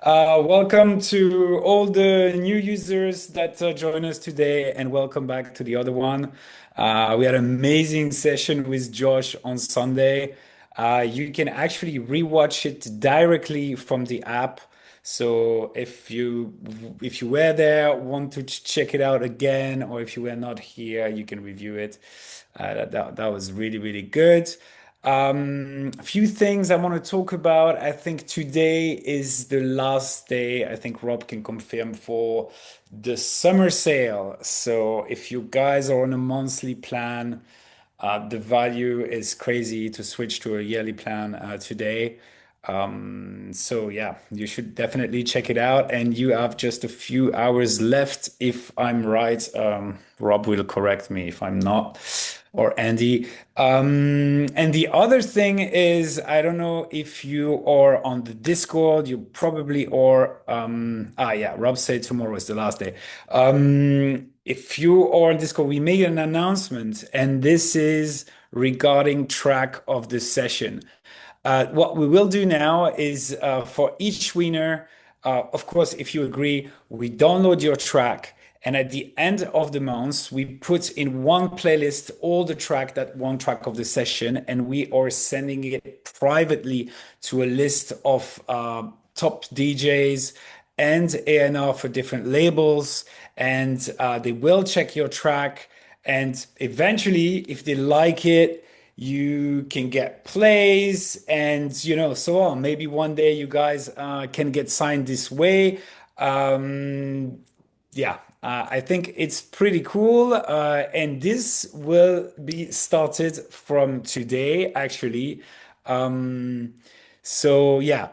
Welcome to all the new users that join us today, and welcome back to the other one. We had an amazing session with Josh on Sunday. You can actually rewatch it directly from the app. So if you were there, want to check it out again, or if you were not here, you can review it. That was really, really good. A few things I want to talk about. I think today is the last day. I think Rob can confirm for the summer sale. So if you guys are on a monthly plan, the value is crazy to switch to a yearly plan today. So yeah, you should definitely check it out. And you have just a few hours left, if I'm right. Rob will correct me if I'm not, or Andy. And the other thing is, I don't know if you are on the Discord, you probably are. Yeah, Rob said tomorrow is the last day. If you are on Discord, we made an announcement, and this is regarding track of the session. What we will do now is for each winner, of course, if you agree, we download your track. And at the end of the month, we put in one playlist all the track that one track of the session, and we are sending it privately to a list of top DJs and A&R for different labels. And they will check your track. And eventually, if they like it, you can get plays and so on. Maybe one day you guys can get signed this way. Yeah, I think it's pretty cool. And this will be started from today, actually. Um, so yeah,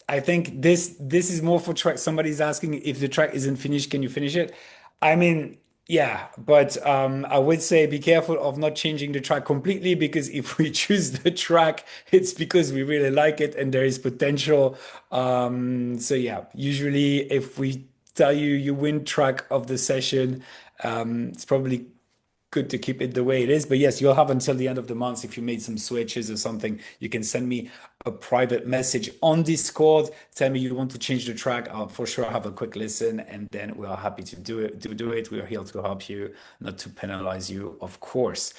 I think this is more for track. Somebody's asking if the track isn't finished, can you finish it? I mean, yeah, but I would say be careful of not changing the track completely, because if we choose the track, it's because we really like it and there is potential. So yeah, usually if we tell you you win track of the session, it's probably good to keep it the way it is. But yes, you'll have until the end of the month. If you made some switches or something, you can send me a private message on Discord. Tell me you want to change the track. I'll for sure have a quick listen, and then we are happy to do it. To do it, we are here to help you, not to penalize you, of course.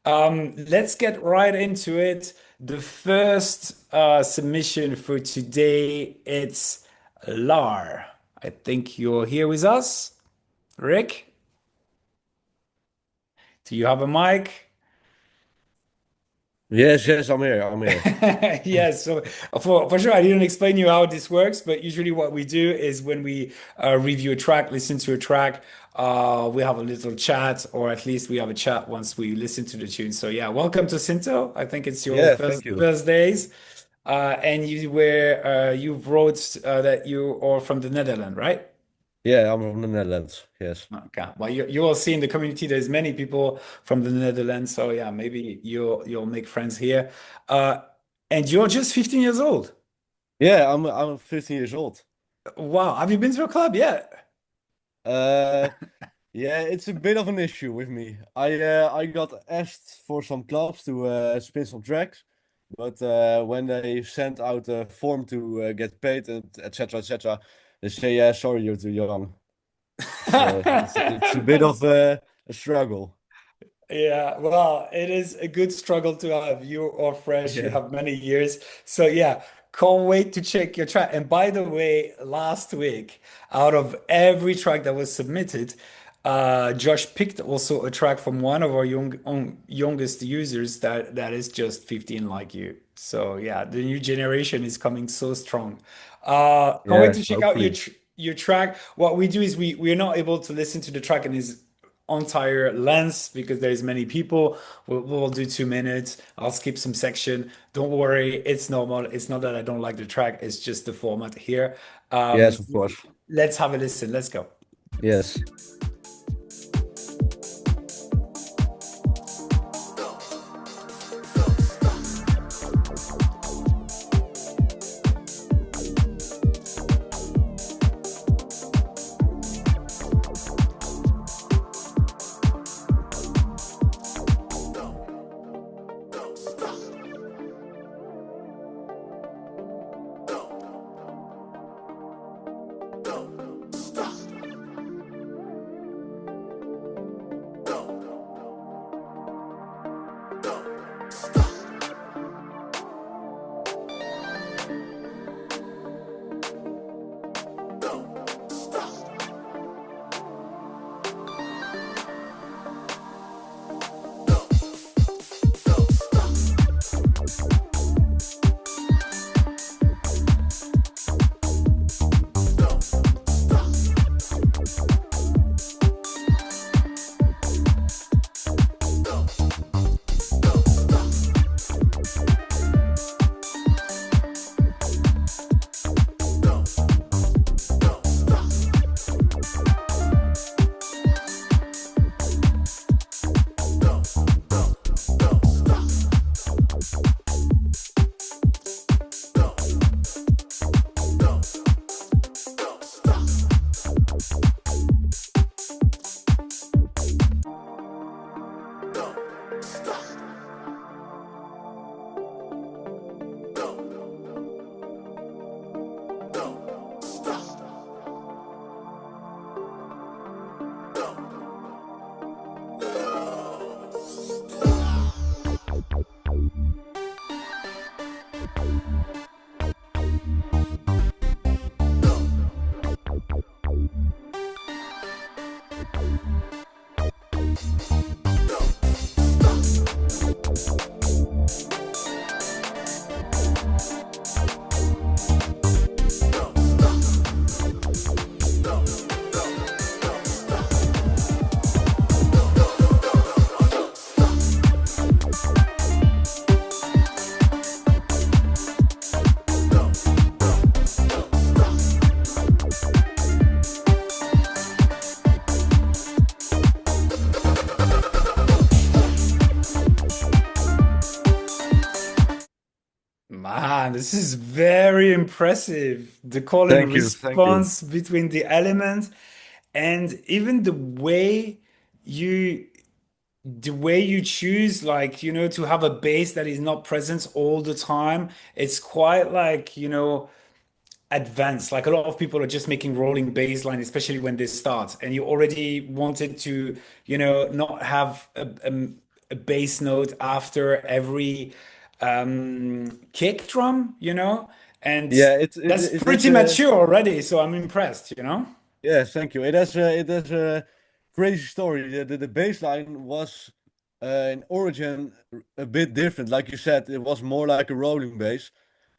Let's get right into it. The first submission for today, it's Lar. I think you're here with us, Rick. Do you have a mic? Yes, yes, I'm here. I'm here. Yes, so for sure, I didn't explain you how this works, but usually what we do is when we review a track, listen to a track, we have a little chat, or at least we have a chat once we listen to the tune. So yeah, welcome to SYNTHO. I think it's your Yeah, first thank you. first days, and you wrote that you are from the Netherlands, right? Yeah, I'm from the Netherlands. Yes. Okay. Well, you will see in the community there's many people from the Netherlands, so yeah, maybe you'll make friends here. Uh, and you're just 15 years old. Yeah, I'm 15 years old. Wow. Have you been to a club yet? Uh, yeah, it's a bit of an issue with me. I got asked for some clubs to spin some tracks, but when they sent out a form to get paid and etc., they say, "Yeah, sorry, you're too young." So it's a bit of a struggle. Yeah, well, it is a good struggle to have. You are fresh, you Yeah. have many years. So yeah, can't wait to check your track. And by the way, last week, out of every track that was submitted, Josh picked also a track from one of our youngest users that is just 15 like you. So yeah, the new generation is coming so strong. Can't wait Yeah, to check out hopefully. your track. What we do is we're not able to listen to the track in his entire length because there's many people. We'll do 2 minutes. I'll skip some section. Don't worry, it's normal. It's not that I don't like the track. It's just the format here. Yes, of course. Let's have a listen. Let's go. Yes. man. This is very impressive. The call and Thank you, thank you. response between the elements and even you the way you choose, like, to have a bass that is not present all the time. It's quite like, advanced. Like a lot of people are just making rolling bass line, especially when they start, and you already wanted to, not have a bass note after every kick drum, and Yeah, that's it is pretty mature already. So I'm impressed. yes, thank you. It has a crazy story. The baseline was in origin a bit different. Like you said, it was more like a rolling bass,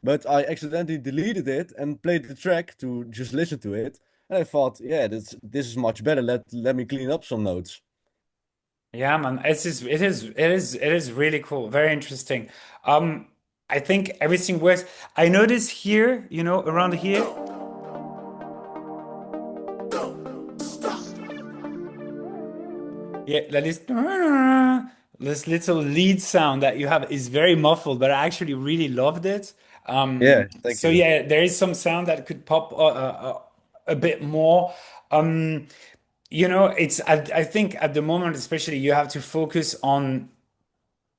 but I accidentally deleted it and played the track to just listen to it. And I thought, yeah, this is much better. Let me clean up some notes. Yeah, man, it is really cool, very interesting. Um, I think everything works. I notice here, around here. Yeah, that is this little lead sound that you have is very muffled, but I actually really loved it. Yeah, thank So you. yeah, there is some sound that could pop a bit more. Um, I think at the moment, especially, you have to focus on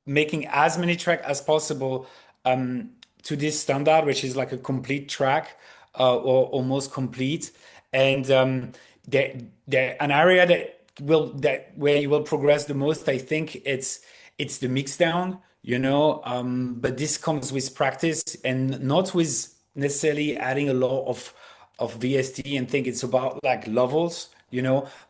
making as many track as possible to this standard, which is like a complete track or almost complete. And an area that where you will progress the most, I think it's the mix down, but this comes with practice and not with necessarily adding a lot of VST and think it's about like levels,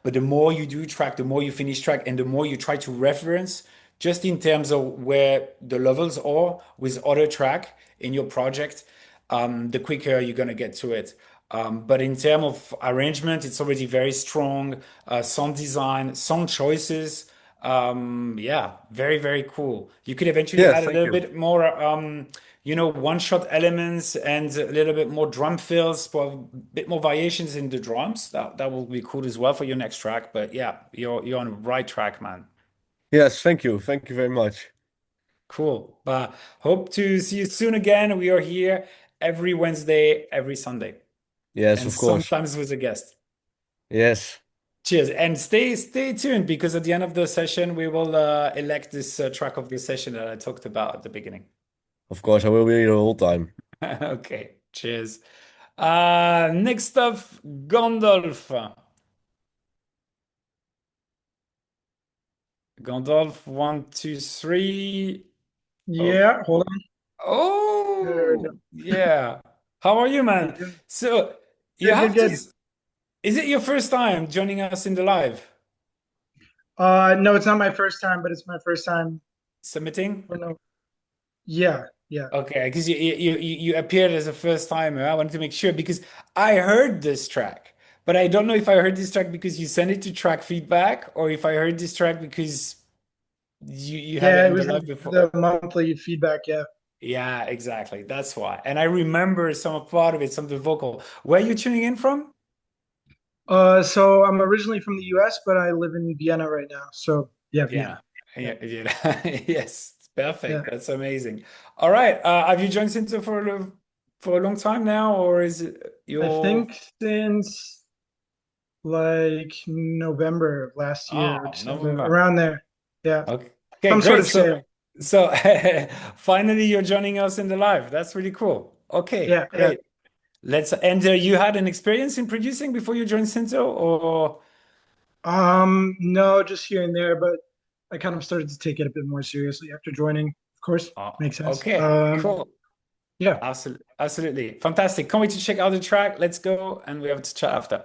but the more you do track, the more you finish track, and the more you try to reference just in terms of where the levels are with other track in your project, the quicker you're gonna get to it. But in terms of arrangement, it's already very strong. Sound design, sound choices. Yeah, very, very cool. You could eventually Yeah, add a thank little you. bit more, one-shot elements and a little bit more drum fills for a bit more variations in the drums. That will be cool as well for your next track. But yeah, you're on the right track, man. Yes, thank you. Thank you very much. Cool. But hope to see you soon again. We are here every Wednesday, every Sunday, Yes, and of course. sometimes with a guest. Yes, Cheers. And stay tuned because at the end of the session, we will elect this track of the session that I talked about at the beginning. of course. I will be here the whole time. Okay. Cheers. Next up, Gondolf. Gondolf, one, two, three. Oh, Yeah, hold on. There we oh, go. yeah. How are you, How you man? doing? So you Good, good, have to. good. Is it your first time joining us in the live No, it's not my first time, but it's my first time. submitting? Oh, no. Yeah, yeah, Okay, because you appeared as a first timer. I wanted to make sure because I heard this track, but I don't know if I heard this track because you sent it to track feedback or if I heard this track because you had it yeah. It in the was live before. the monthly feedback. Yeah. Yeah, exactly. That's why. And I remember some part of it, some of the vocal. Where are you tuning in from? So I'm originally from the U.S., but I live in Vienna right now. So yeah, Vienna. Vienna. Yeah, Yeah, yeah. Yes, it's yeah. perfect. That's amazing. All right. Have you joined Sinto for a long time now, or is it I your think since like November of last year or oh December, November? around there. Yeah, Okay, okay, some sort great. of scale. So finally you're joining us in the live. That's really cool. Okay, Yeah, yeah. great. Let's and you had an experience in producing before you joined Sinto, or No, just here and there, but I kind of started to take it a bit more seriously after joining. Of course, makes sense. okay, cool. Yeah. Absolutely, absolutely. Fantastic. Can't wait to check out the track. Let's go and we have to chat after.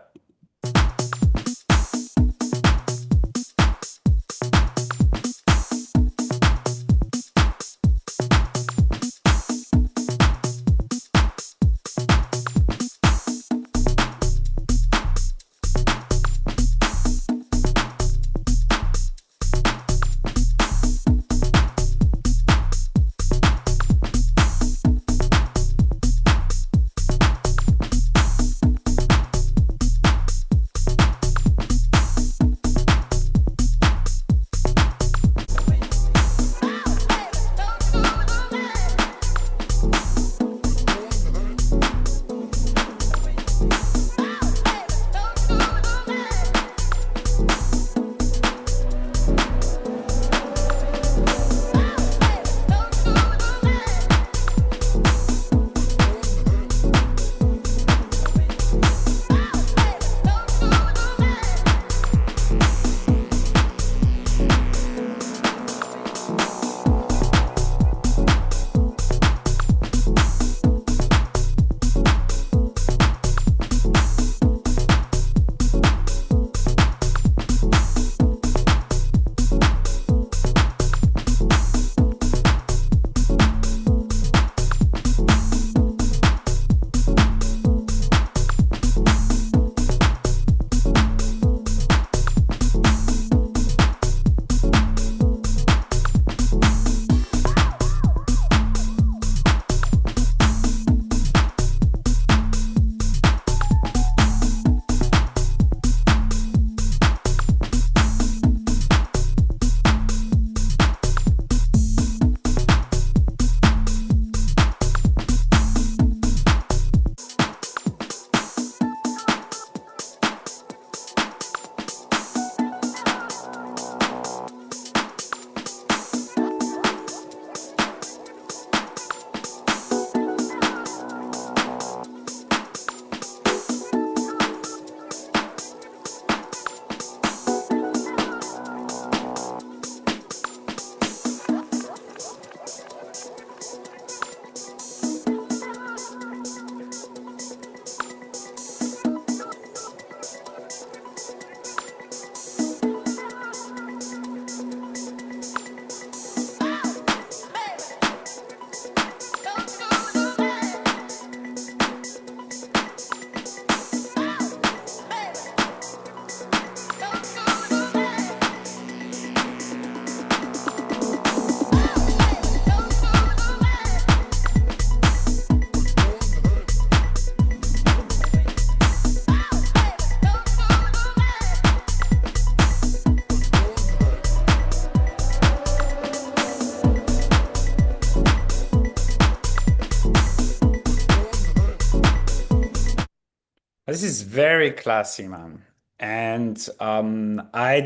This is very classy, man. And I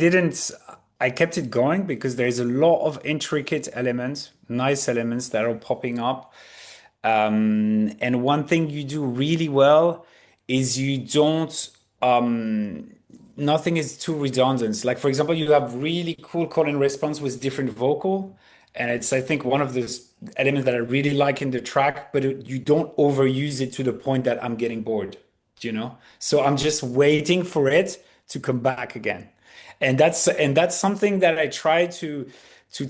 kept it going because there's a lot of intricate elements, nice elements that are popping up. And one thing you do really well is you don't, nothing is too redundant. Like, for example, you have really cool call and response with different vocal. And it's, I think, one of the elements that I really like in the track, but you don't overuse it to the point that I'm getting bored, you know? So I'm just waiting for it to come back again. And that's something that I try to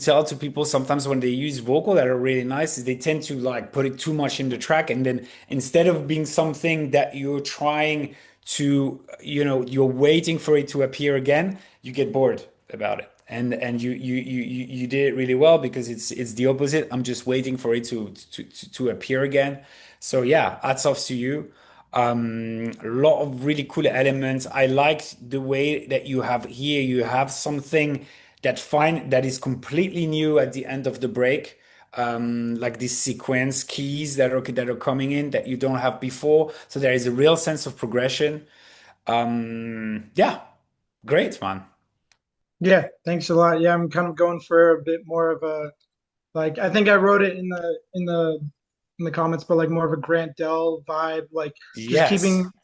tell to people sometimes when they use vocal that are really nice is they tend to like put it too much in the track, and then instead of being something that you're trying to, you're waiting for it to appear again, you get bored about it. And you did it really well because it's the opposite. I'm just waiting for it to appear again. So yeah, hats off to you. A lot of really cool elements. I like the way that you have here. You have something that is completely new at the end of the break. Like these sequence keys that are coming in that you don't have before. So there is a real sense of progression. Yeah, great, man. Yeah, thanks a lot. Yeah, I'm kind of going for a bit more of a like I think I wrote it in the comments, but like more of a Grant Dell vibe, like just Yes.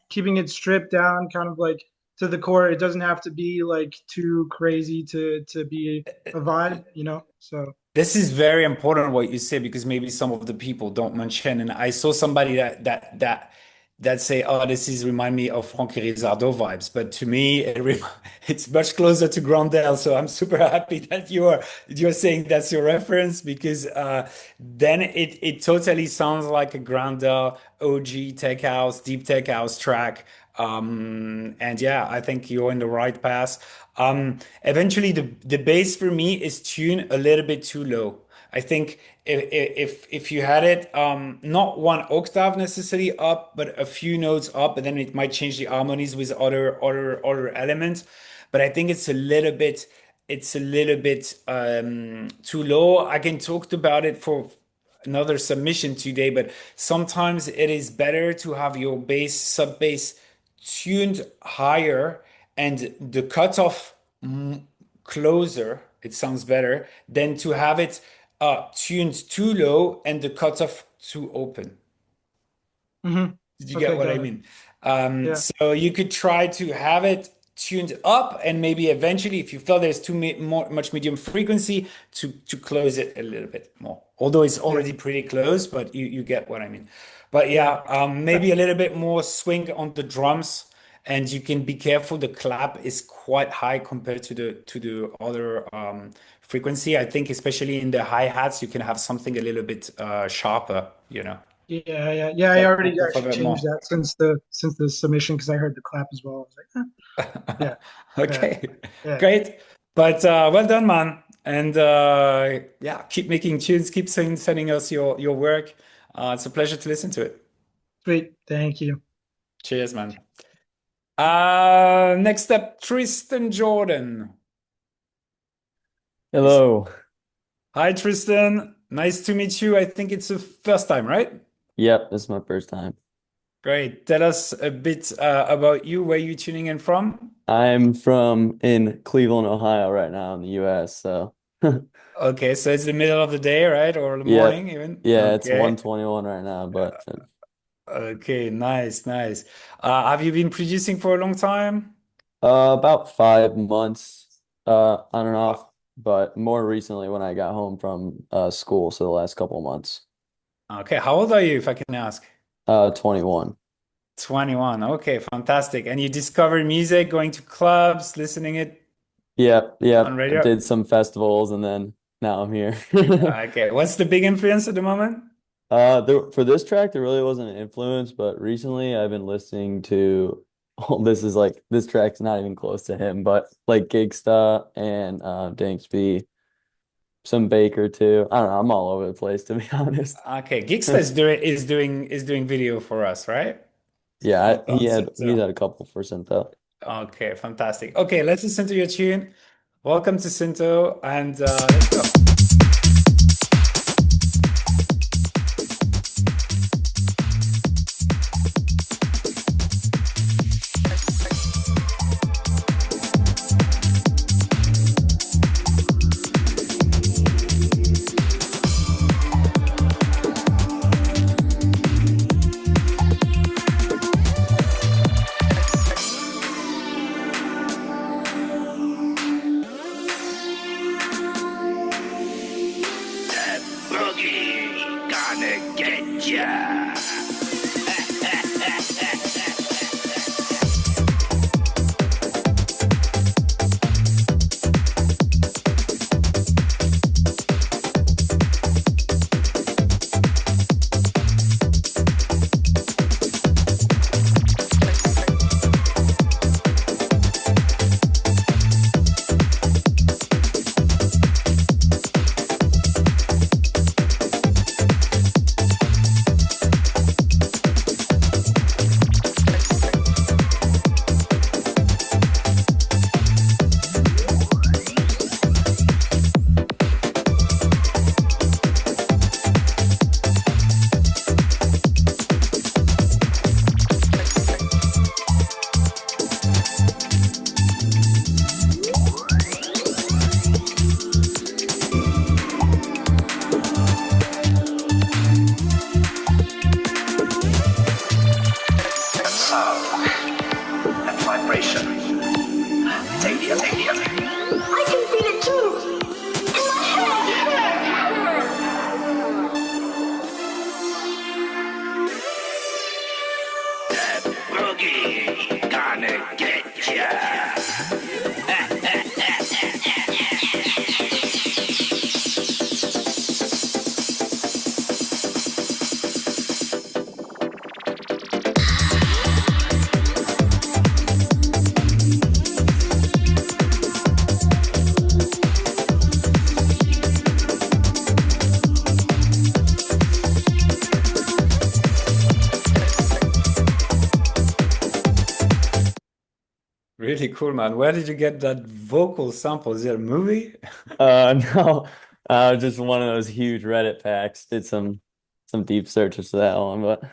keeping it stripped down, kind of like to the core. It doesn't have to be like too crazy to be a vibe, you know? So This is very important what you say because maybe some of the people don't mention. And I saw somebody that say, "Oh, this is remind me of Frankie Rizzardo vibes." But to me, it's much closer to Grandel. So I'm super happy that you're saying that's your reference because then it totally sounds like a Grandel OG tech house, deep tech house track. And yeah, I think you're in the right path. Eventually, the bass for me is tuned a little bit too low. I think if you had it not one octave necessarily up, but a few notes up, and then it might change the harmonies with other elements. But I think it's a little bit too low. I can talk about it for another submission today, but sometimes it is better to have your bass, sub bass tuned higher and the cutoff closer. It sounds better than to have it tuned too low and the cutoff too open. mhm. Did you get Okay, what I got it. mean? Yeah, So you could try to have it tuned up, and maybe eventually, if you feel there's much medium frequency, to close it a little bit more. Although it's yeah, already pretty close, but you get what I mean. But yeah. yeah, maybe a little bit more swing on the drums, and you can be careful. The clap is quite high compared to the other frequency. I think especially in the hi-hats, you can have something a little bit sharper. Yeah. I That already will actually a bit changed more. that since the submission because I heard the clap as well. I was like, yeah, yeah, Okay, yeah. great. But well done, man. And yeah, keep making tunes, keep sending us your work. It's a pleasure to listen to it. Sweet. Thank you. Cheers, man. Next up, Tristan Jordan. Is Hello. Hi, Tristan. Nice to meet you. I think it's the first time, right? Yep, this is my first time. Great. Tell us a bit about you, where you tuning in from. I'm from in Cleveland, Ohio right now in the US, so Okay, so it's the middle of the day, right? Or the yep. morning even. Yeah, it's Okay. 1:21 right now, but Okay, nice, nice. Have you been producing for a long time? about 5 months on and Uh, off, but more recently when I got home from school, so the last couple of months. okay, how old are you, if I can ask? 21. 21. Okay, fantastic. And you discovered music, going to clubs, listening it Yep, on yep. I radio? did some festivals and then now I'm here. Okay, what's the big influence at the moment? For this track, there really wasn't an influence, but recently I've been listening to, oh, this is like, this track's not even close to him, but like Gigsta and Danksby, some Baker too. I don't know, I'm all over the place to be honest. Okay, Gigsta is doing video for us, right? Yeah, On he's SYNTHO. had a couple for SYNTHO. Okay, fantastic. Okay, let's listen to your tune. Welcome to SYNTHO, and let's go. That vibration. Take the other. I can feel it too. In my head. That boogie gonna get ya. Really cool, man. Where did you get that vocal sample? Is it a movie? No, just one of those huge Reddit packs. Did some deep searches for that one, but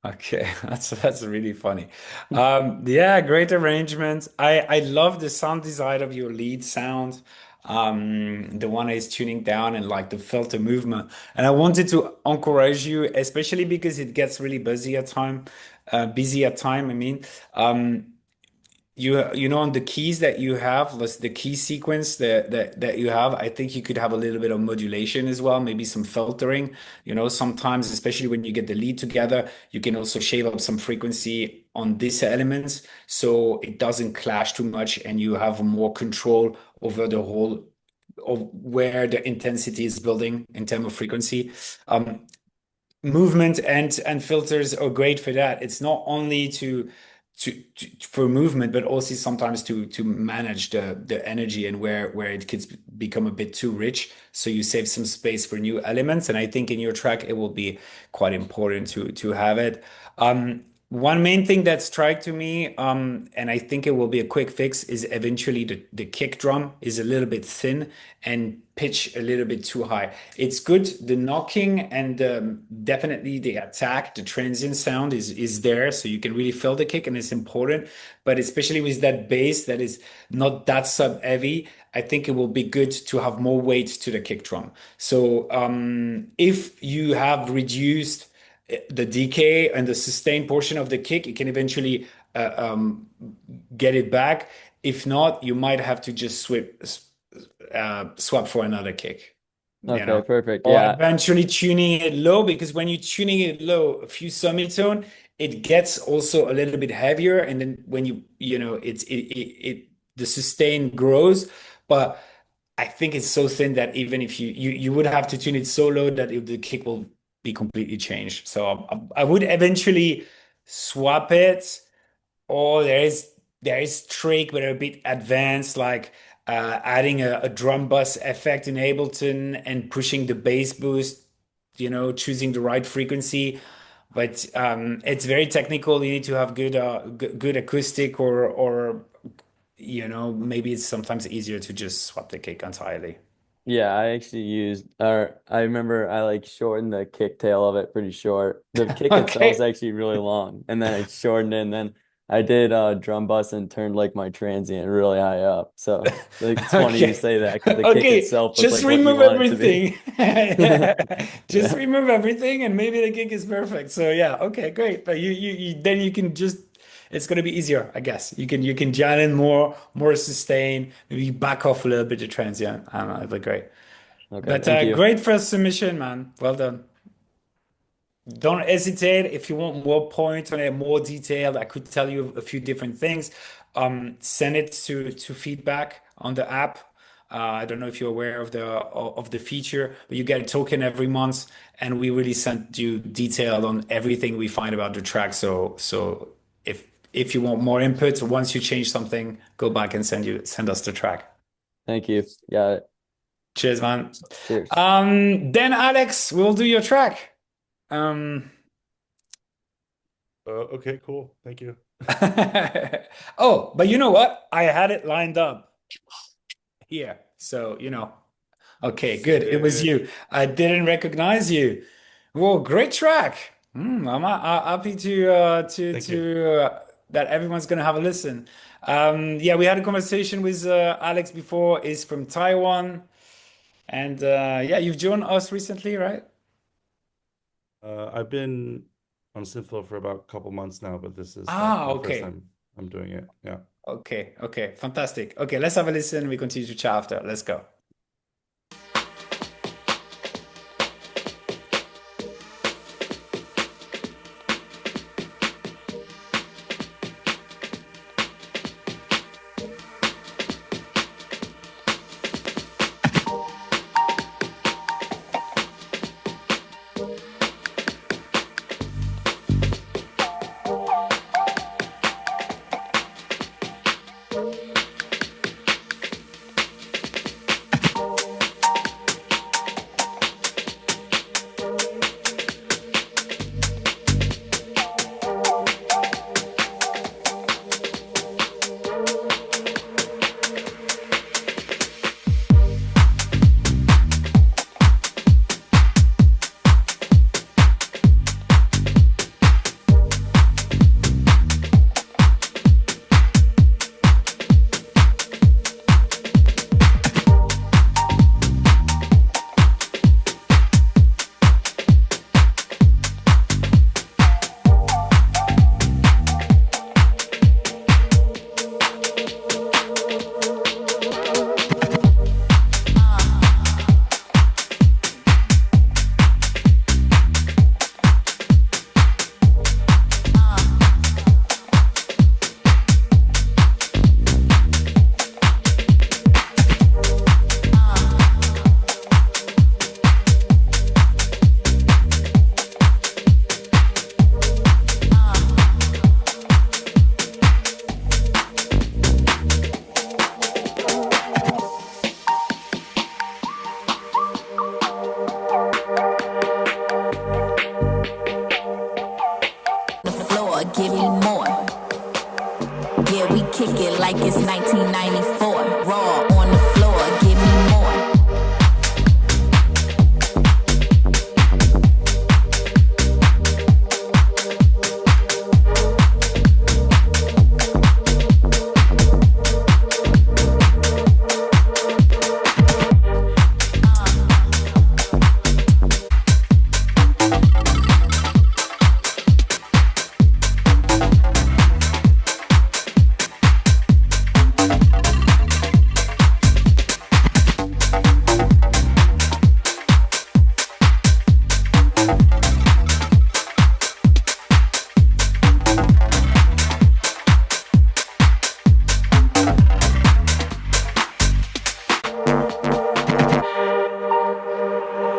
Okay, that's really funny. Yeah, great arrangement. I love the sound design of your lead sound. The one is tuning down and like the filter movement. And I wanted to encourage you, especially because it gets really busy at time, I mean. You know on the keys that you have, the key sequence that you have, I think you could have a little bit of modulation as well, maybe some filtering. Sometimes, especially when you get the lead together, you can also shave up some frequency on these elements so it doesn't clash too much and you have more control over the whole of where the intensity is building in terms of frequency. Movement and filters are great for that. It's not only for movement, but also sometimes to manage the energy and where it could become a bit too rich. So you save some space for new elements. And I think in your track it will be quite important to have it. One main thing that struck to me, and I think it will be a quick fix, is eventually the kick drum is a little bit thin and pitch a little bit too high. It's good, the knocking and definitely the attack, the transient sound is there, so you can really feel the kick and it's important. But especially with that bass that is not that sub heavy, I think it will be good to have more weight to the kick drum. So if you have reduced the decay and the sustained portion of the kick, you can eventually get it back. If not, you might have to just swap for another kick, okay, perfect. or Yeah, eventually tuning it low, because when you're tuning it low, a few semitone, it gets also a little bit heavier, and then when the sustain grows, but I think it's so thin that even if you would have to tune it so low that the kick will be completely changed. So I would eventually swap it, or there is trick but a bit advanced, like adding a drum bus effect in Ableton and pushing the bass boost, choosing the right frequency. But it's very technical. You need to have good acoustic, or maybe it's sometimes easier to just swap the kick entirely. yeah. I actually used, or I remember I like shortened the kick tail of it pretty short. The kick itself is Okay. actually really long, and then I shortened it, and then I did drum bus and turned like my transient really high up. So like it's funny you Okay. say that because the kick Okay. itself was Just like what you remove want it to be. everything. Yeah. Just Yeah. remove everything and maybe the gig is perfect. So yeah, okay, great. But then you can just it's gonna be easier, I guess. You can jam in more sustain, maybe back off a little bit of transient. I don't know, it'll be great. Okay, But thank you. great first submission, man. Well done. Don't hesitate if you want more points on it, more detailed. I could tell you a few different things. Send it to feedback on the app. I don't know if you're aware of the feature, but you get a token every month, and we really send you detail on everything we find about the track. So if you want more input, once you change something, go back and send us the track. Thank you. Got it. Cheers, man. Cheers. Then Alex, we'll do your track. Um, Okay, cool. Thank you. Oh, but you know what? I had it lined up here. So, okay, good. It was Sick. you. I didn't recognize you. Whoa, great track. I'm happy Thank you. that everyone's gonna have a listen. Yeah, we had a conversation with Alex before. Is from Taiwan, and yeah, you've joined us recently, right? I've been on SYNTHO for about a couple months now, but this is like Ah, my first okay. time I'm doing it. Yeah. Okay. Okay. Fantastic. Okay, let's have a listen. We continue to chat after. Let's go. The floor, give me more. Yeah, we kick it like it's 1994. Raw on the floor, give me more.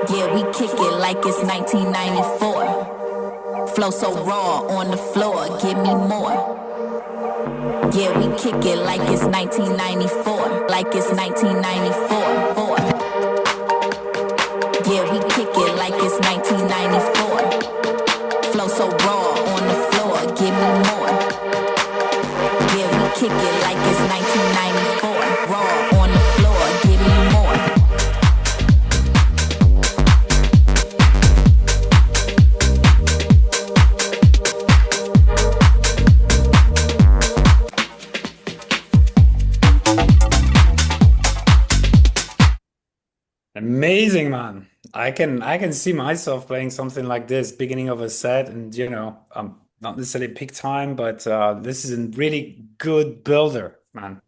Yeah, we kick it like it's 1994. Flow so raw on the floor, give me more. Yeah, we kick it like it's 1994. Like it's 1994. Four. Yeah, we kick it like it's 1994. Flow so raw on the floor, give me more. Yeah, we kick it like it's 1994. Raw on the floor, give me more. Amazing, man. I can see myself playing something like this, beginning of a set, and not necessarily peak time, but this is a really good builder, man.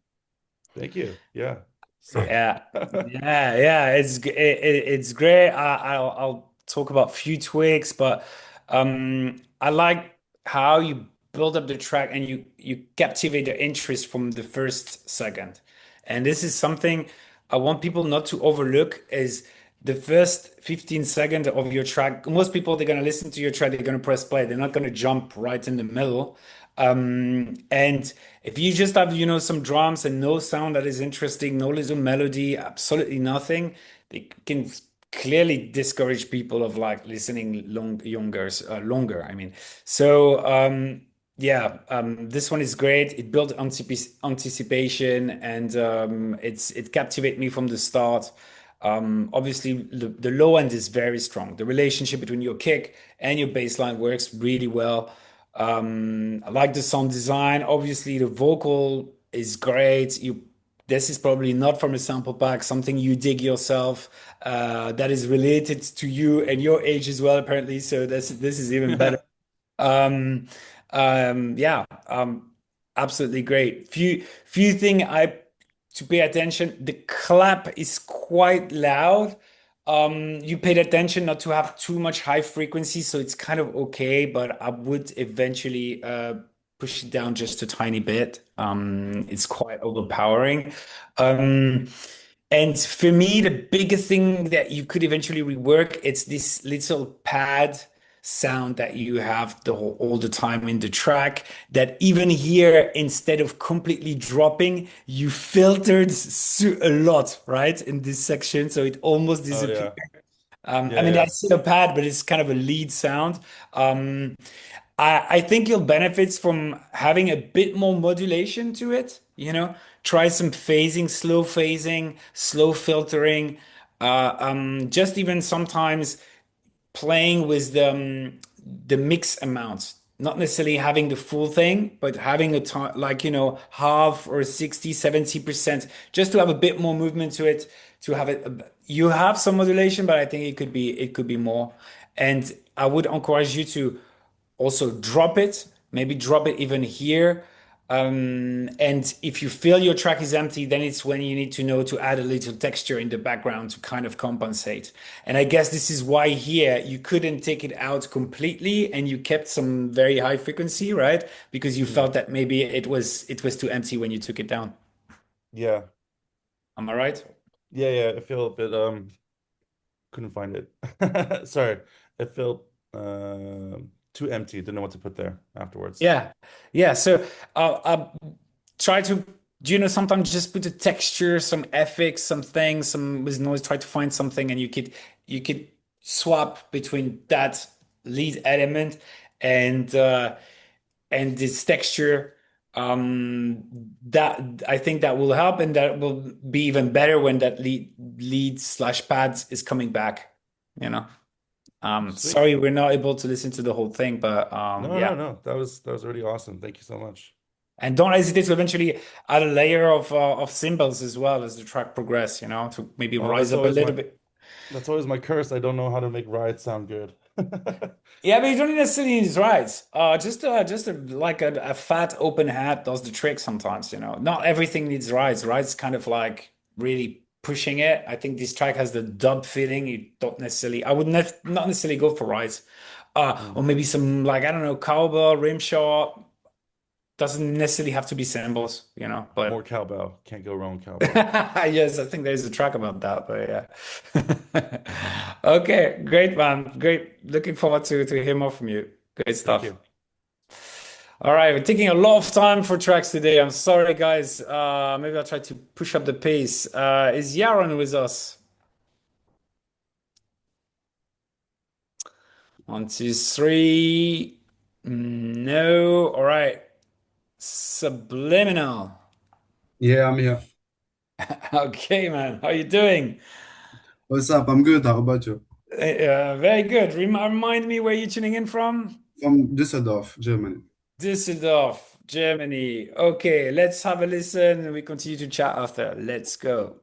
Thank you. Yeah. Same. Yeah, yeah. It's great. I'll talk about a few tweaks, but I like how you build up the track and you captivate the interest from the first second. And this is something I want people not to overlook is the first 15 seconds of your track. Most people, they're gonna listen to your track, they're gonna press play. They're not gonna jump right in the middle. And if you just have, some drums and no sound that is interesting, no little melody, absolutely nothing, they can clearly discourage people of like listening longer. I mean, so yeah, this one is great. It built anticipation and it captivated me from the start. Obviously, the low end is very strong. The relationship between your kick and your bass line works really well. I like the sound design. Obviously, the vocal is great. This is probably not from a sample pack, something you dig yourself, that is related to you and your age as well, apparently. So this is even better. Um, yeah, absolutely great. Few thing I to pay attention. The clap is quite loud. You paid attention not to have too much high frequency, so it's kind of okay, but I would eventually push it down just a tiny bit. It's quite overpowering. Um, and for me, the biggest thing that you could eventually rework, it's this little pad sound that you have all the time in the track that even here, instead of completely dropping, you filtered a lot, right? In this section. So it almost Oh disappeared. yeah. I Yeah, mean, yeah. that's still a pad, but it's kind of a lead sound. Um, I think you'll benefit from having a bit more modulation to it. Try some phasing, slow filtering. Just even sometimes playing with the mix amounts, not necessarily having the full thing, but having a time like half or 60, 70%, just to have a bit more movement to it, to have it. You have some modulation, but I think it could be more. And I would encourage you to also drop it, maybe drop it even here. And if you feel your track is empty, then it's when you need to know to add a little texture in the background to kind of compensate. And I guess this is why here you couldn't take it out completely and you kept some very high frequency, right? Because you Mm. felt that maybe it was too empty when you took it down. Yeah. Am I right? Yeah, yeah. I feel a bit couldn't find it. Sorry. It felt too empty. Didn't know what to put there afterwards. Yeah, yeah. So try to, sometimes just put a texture, some FX, something, some with noise. Try to find something, and you could swap between that lead element and this texture. That I think that will help, and that will be even better when that lead slash pads is coming back. You know. Sweet. Sorry, we're not able to listen to the whole thing, but No, yeah. no, no. That was really awesome. Thank you so much. And don't hesitate to eventually add a layer of cymbals as well as the track progress, to maybe Oh, rise up a little bit. that's always my curse. I don't know how to make rides sound good. Yeah, but you don't necessarily need rides. Like a fat open hat does the trick sometimes, Not everything needs rides. Rides kind of like really pushing it. I think this track has the dub feeling. You don't necessarily, I would not necessarily go for rides. Or Mm. maybe some like, I don't know, cowbell, rim shot. Doesn't necessarily have to be cymbals, More but cowbell. Can't go wrong with cowbell. yes, I think there's a track about that, but yeah. Okay, great, man. Great. Looking forward to hear more from you. Great Thank stuff. you. All right, we're taking a lot of time for tracks today. I'm sorry, guys. Maybe I'll try to push up the pace. Is Yaron with us? 1, 2, 3. No. All right. Subliminal. Yeah, I'm here. Okay, man. How you doing? What's up? I'm good. How about you? Very good. Remind me where you're tuning in from? From Düsseldorf, Germany. Düsseldorf, Germany. Okay, let's have a listen. We continue to chat after. Let's go.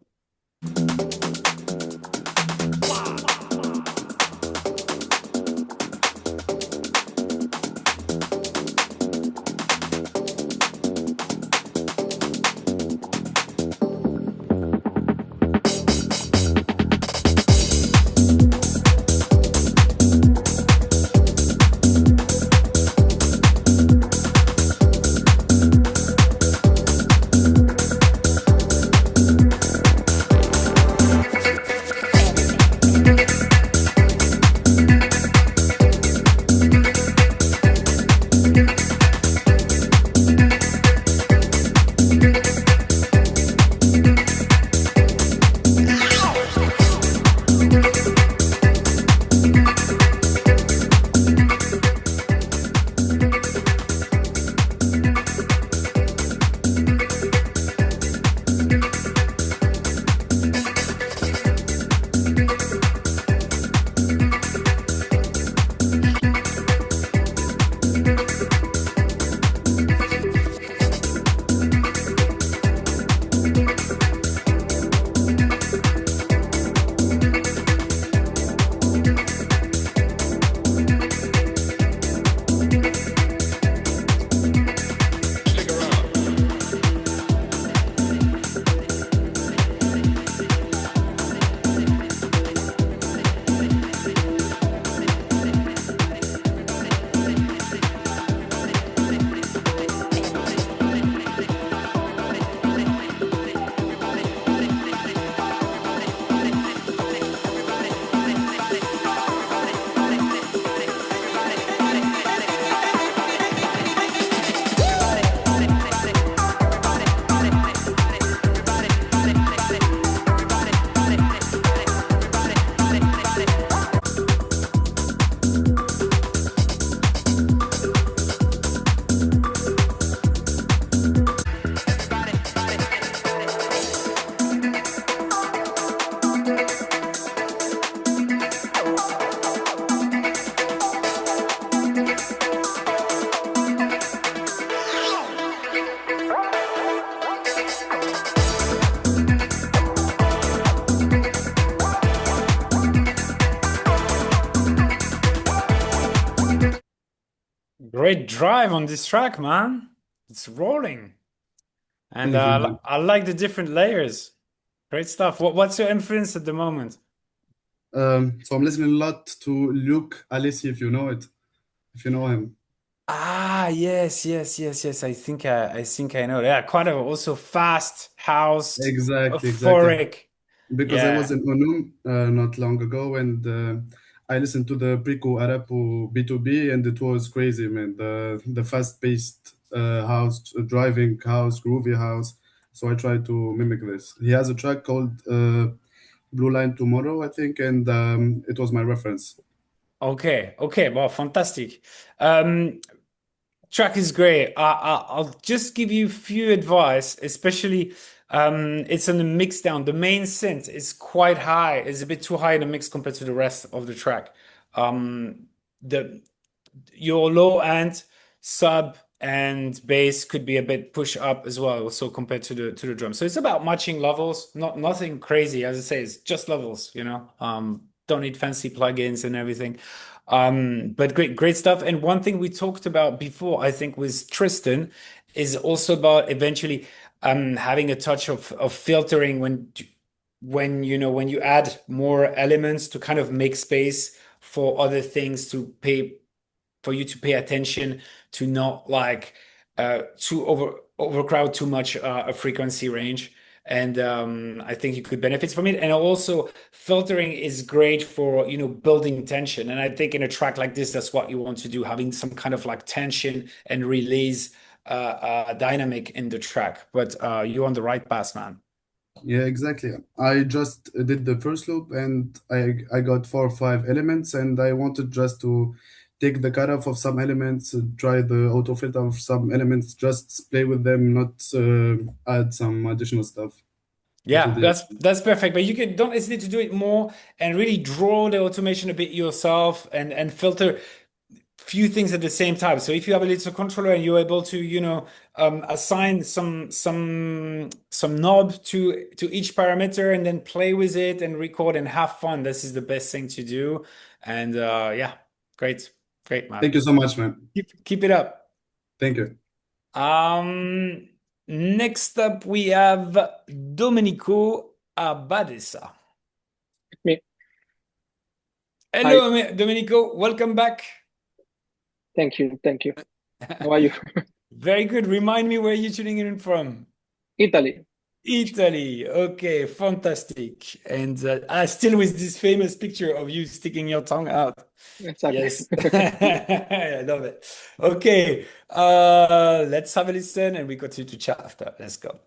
great drive on this track, man. It's rolling. And Thank you, man. I like the different layers. Great stuff. What's your influence at the moment? So I'm listening a lot to Luke Alessi, if you know it, if you know him. Ah, yes, yes, yes, yes. I think I know. Yeah, quite a also fast house, Exactly, exactly. euphoric. Because I was Yeah. in Unum not long ago, and I listened to the Prico Arapo B2B, and it was crazy, man. The fast-paced house, driving house, groovy house. So I tried to mimic this. He has a track called Blue Line Tomorrow, I think, and it was my reference. Okay. Okay. Well, fantastic. Um, Track is great. I'll just give you a few advice, especially it's on the mix down. The main synth is quite high. It's a bit too high in the mix compared to the rest of the track. Um, the your low end sub and bass could be a bit push up as well, also compared to the drum. So it's about matching levels, not nothing crazy. As I say, it's just levels, you know. Don't need fancy plugins and everything. But great stuff. And one thing we talked about before, I think, with Tristan, is also about eventually having a touch of filtering when you know when you add more elements to kind of make space for other things to pay for you to pay attention to not like to overcrowd too much a frequency range. And I think you could benefit from it. And also filtering is great for, you know, building tension. And I think in a track like this, that's what you want to do, having some kind of like tension and release dynamic in the track. But you're on the right path, man. Yeah, exactly. I just did the first loop, and I got 4 or 5 elements, and I wanted just to take the cutoff of some elements, try the auto filter of some elements, just play with them, not add some additional stuff. That was Yeah, it. that's perfect. But you can don't hesitate to do it more and really draw the automation a bit yourself and filter few things at the same time. So if you have a little controller and you're able to, you know, assign some knob to each parameter and then play with it and record and have fun, this is the best thing to do. And yeah, great, man. Thank you so much, man. Keep it up. Thank you. Um, Next up we have Domenico Abadesa. Me. Hi. Hello, Domenico. Welcome back. Thank you. Thank you. How are you? Very good. Remind me where you're tuning in from. Italy. Italy. Okay, fantastic. And still with this famous picture of you sticking your tongue out. Exactly. Yes. I love it. Okay, let's have a listen and we continue to chat after. Let's go.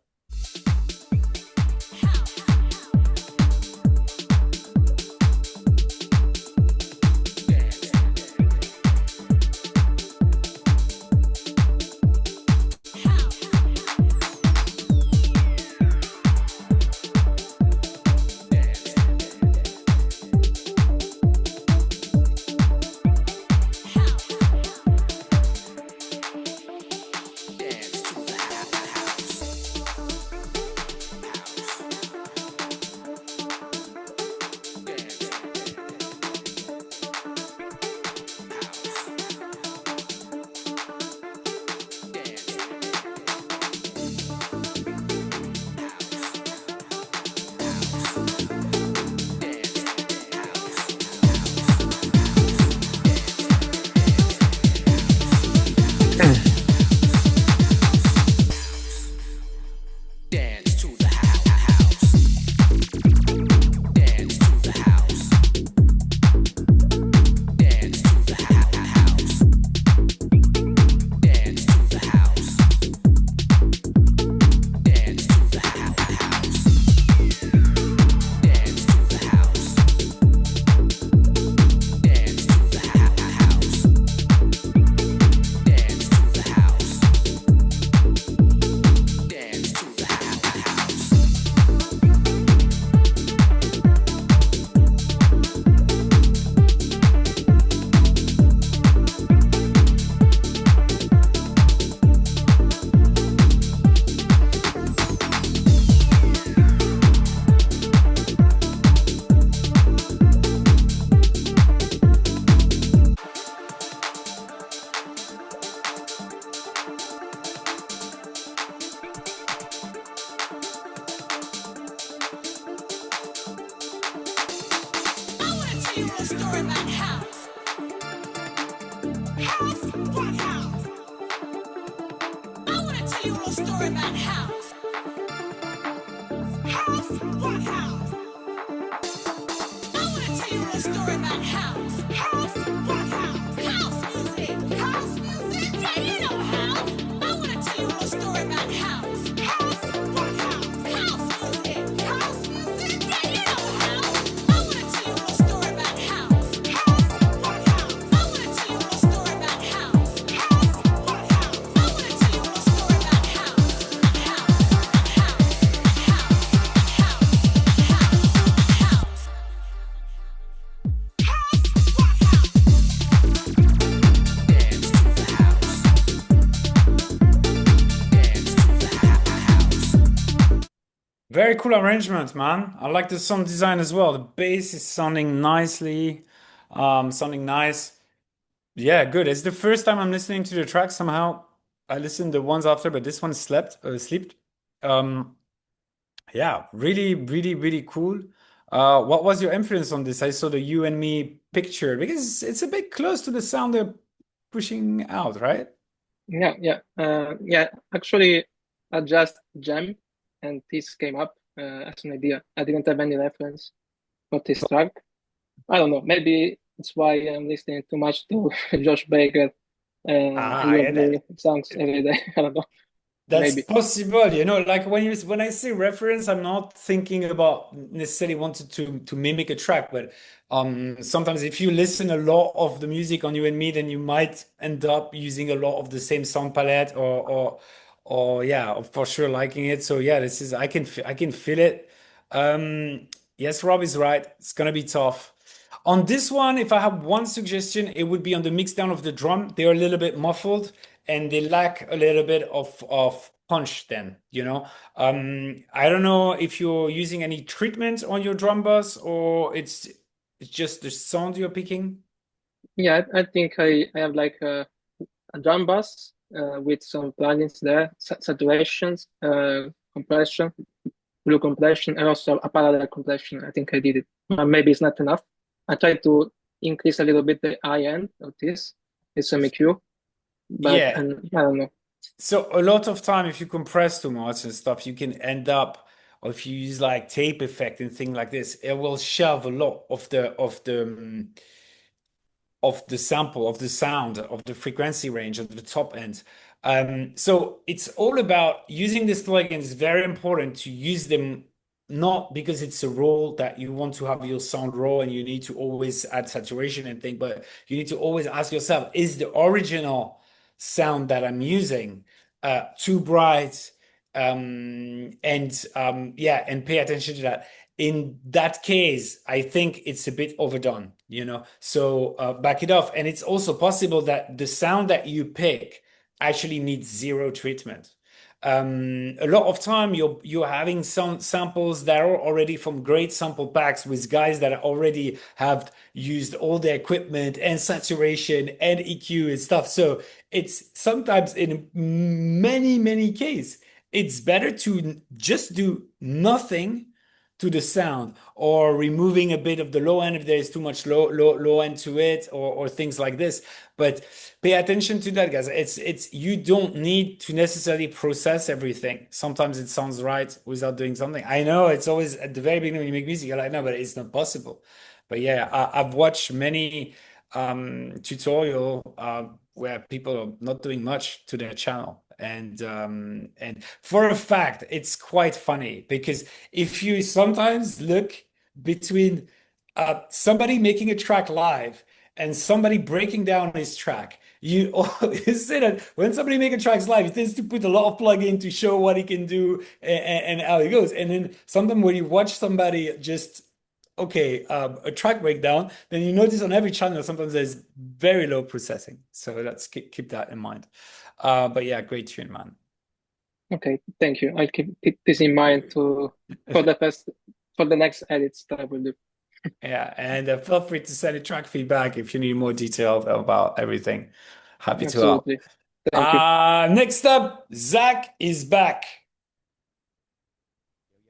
tell you a little story about house. House? What house? I want to tell you a little story about house. House? What house? I want to tell you a little story about house. House? What house? House music. House music? Yeah, you know house. I want to tell you a little story about house. House? What house? House music. House music? Yeah, you know house. I want to tell you a little story about house. House? What house? I want to tell you a little story about house. House? What house? I want to tell you a little story about house. House? Very cool arrangement, man. I like the sound design as well. The bass is sounding nicely, sounding nice. Yeah, good. It's the first time I'm listening to the track. Somehow I listened the ones after, but this one slept. Um, yeah, really, really, really cool. What was your influence on this? I saw the you and me picture because it's a bit close to the sound they're pushing out, right? Yeah. Actually, I just jammed, and this came up as an idea. I didn't have any reference for this track. I don't know. Maybe it's why I'm listening too much to Josh Baker and you Yeah, and me songs every day. I don't know. that's Maybe. possible, like when I say reference, I'm not thinking about necessarily wanted to mimic a track, but sometimes if you listen a lot of the music on You and Me, then you might end up using a lot of the same sound palette or yeah, for sure liking it. So yeah, this is I can feel it. Yes, Rob is right. It's gonna be tough. On this one, if I have one suggestion, it would be on the mix down of the drum. They're a little bit muffled and they lack a little bit of punch then. I don't know if you're using any treatment on your drum bus or it's just the sound you're picking. Yeah, I think I have like a drum bass with some plugins there, saturations, compression, blue compression, and also a parallel compression. I think I did it. Maybe it's not enough. I tried to increase a little bit the high end of this. It's some EQ, but Yeah. and I don't know. So a lot of time, if you compress too much and stuff, you can end up, or if you use like tape effect and thing like this, it will shove a lot of the sample, of the sound, of the frequency range of the top end. So it's all about using these plugins. It's very important to use them not because it's a rule that you want to have your sound raw and you need to always add saturation and thing, but you need to always ask yourself, is the original sound that I'm using too bright? And pay attention to that. In that case, I think it's a bit overdone. So back it off. And it's also possible that the sound that you pick actually needs zero treatment. A lot of time you're having some samples that are already from great sample packs with guys that already have used all their equipment and saturation and EQ and stuff. So it's sometimes in many, many cases, it's better to just do nothing to the sound or removing a bit of the low end if there's too much low end to it or things like this. But pay attention to that, guys. It's you don't need to necessarily process everything. Sometimes it sounds right without doing something. I know it's always at the very beginning when you make music, you're like, no, but it's not possible. But yeah, I've watched many tutorial where people are not doing much to their channel. And for a fact, it's quite funny because if you sometimes look between somebody making a track live and somebody breaking down his track, you always say that when somebody make a track live, he tends to put a lot of plug in to show what he can do and how it goes. And then sometimes when you watch somebody just okay, a track breakdown, then you notice on every channel sometimes there's very low processing. So let's keep that in mind. But yeah, great tune, man. Okay, thank you. I'll keep this in mind to for the next edits that I will do. Yeah, and feel free to send a track feedback if you need more detail about everything. Happy to help. Absolutely. Thank you. Next up, Zach is back,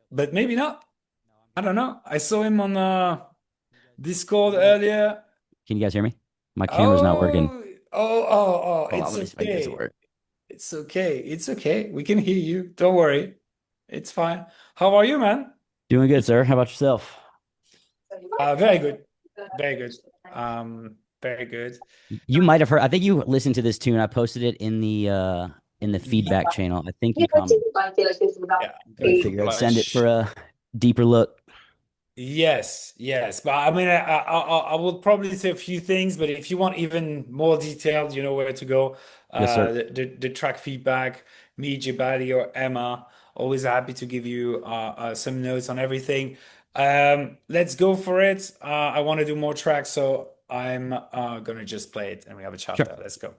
but maybe not. I don't know. I saw him on Discord earlier. Can you guys hear me? My camera's not working. Hold on, It's let me see if I can get this to okay. work. It's okay. It's okay. We can hear you. Don't worry. It's fine. How are you, man? Doing good, sir. How about yourself? Very good. Very good. Very good. You might have heard. I think you listened to this tune. I posted it in the feedback channel. I think you commented. Yeah, I'm I gonna figured I'd send it flush. for a deeper look. Yes, yes, but I mean, I will probably say a few things, but if you want even more detailed, you know where to go. Yes, sir. The track feedback, me, Jabali, or Emma, always happy to give you some notes on everything. Let's go for it. I want to do more tracks, so I'm gonna just play it, and we have a Sure. chapter. Let's go.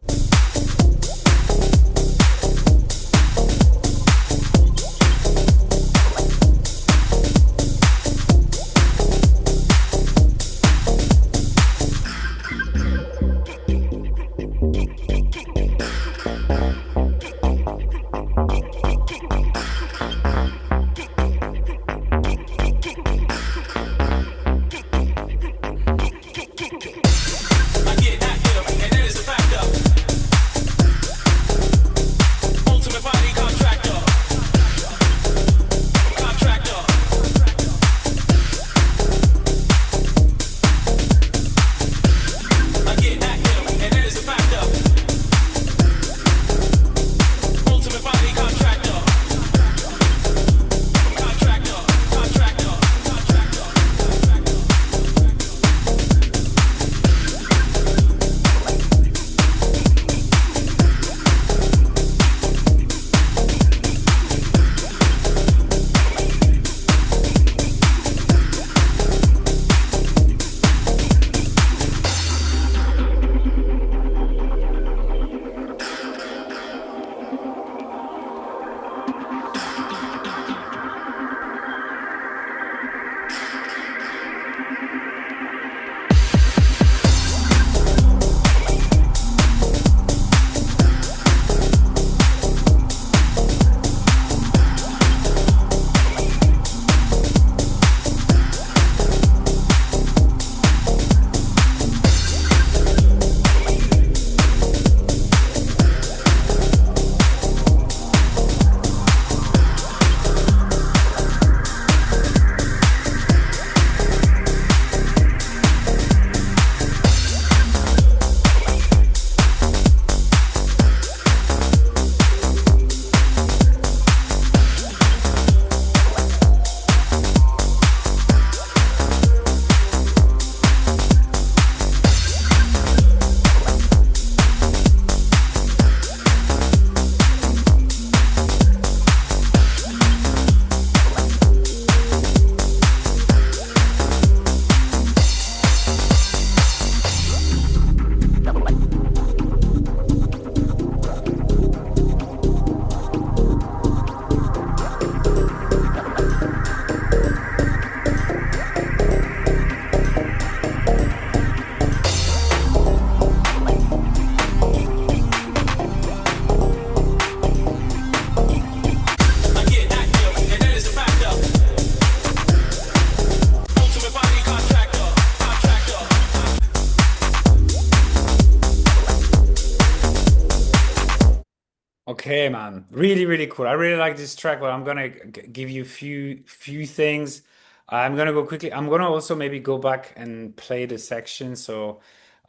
Okay, man. Really, really cool. I really like this track, but I'm gonna give you few things. I'm gonna go quickly. I'm gonna also maybe go back and play the section, so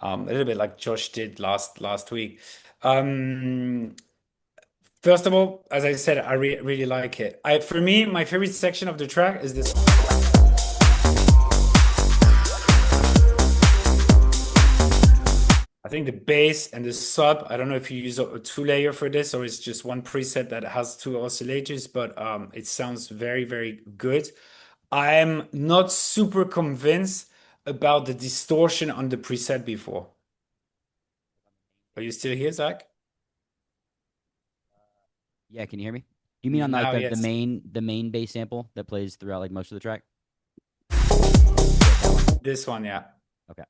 a little bit like Josh did last week. Um, First of all, as I said, I really like it. For me, my favorite section of the track is this one. I think the bass and the sub, I don't know if you use a two-layer for this or it's just one preset that has two oscillators, but it sounds very, very good. I'm not super convinced about the distortion on the preset before. Are you still here, Zach? Yeah, can you hear me? You mean on like Now, the yes. main bass sample that plays throughout like most of the track? This one, yeah. Okay.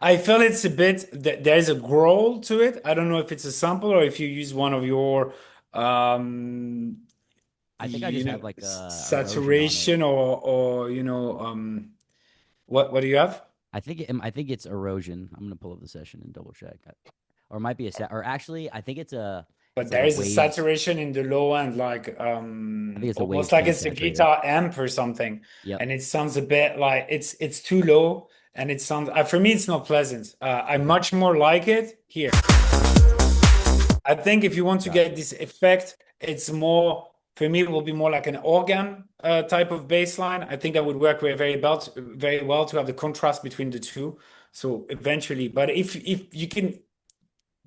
I feel it's a bit there's a growl to it. I don't know if it's a sample or if you use one of your I think I just have like a erosion on it. saturation or What do you have? I think it's erosion. I'm gonna pull up the session and double check. Or it might be or actually, I think But it's like there a is a waves. saturation in the low end, like I think it's a almost waves like pan it's a saturator. guitar amp or something, Yep. and it sounds a bit like it's too low, and it sounds for me it's not pleasant. I Okay. much more like it here. I think if you want to Gotcha. get this effect, it's more for me. It will be more like an organ type of bass line. I think that would work very well to have the contrast between the two. So eventually, but if you can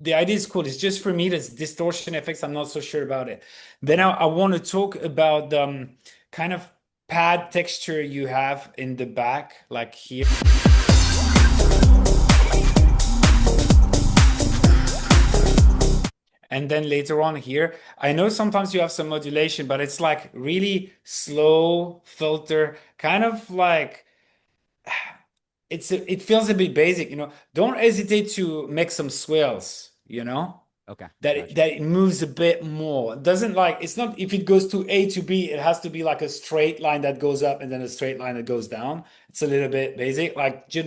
the idea is cool. It's just for me, there's distortion effects. I'm not so sure about it. Then Okay. I want to talk about the kind of pad texture you have in the back, like here. And then later on here, I know sometimes you have some modulation, but it's like really slow filter, kind of like it feels a bit basic, you know. Don't hesitate to make some swells, you know. Okay. that it, Gotcha. that it moves a bit more. It doesn't like it's not if it goes to A to B, it has to be like a straight line that goes up and then a straight line that goes down. It's a little bit basic, like Yep.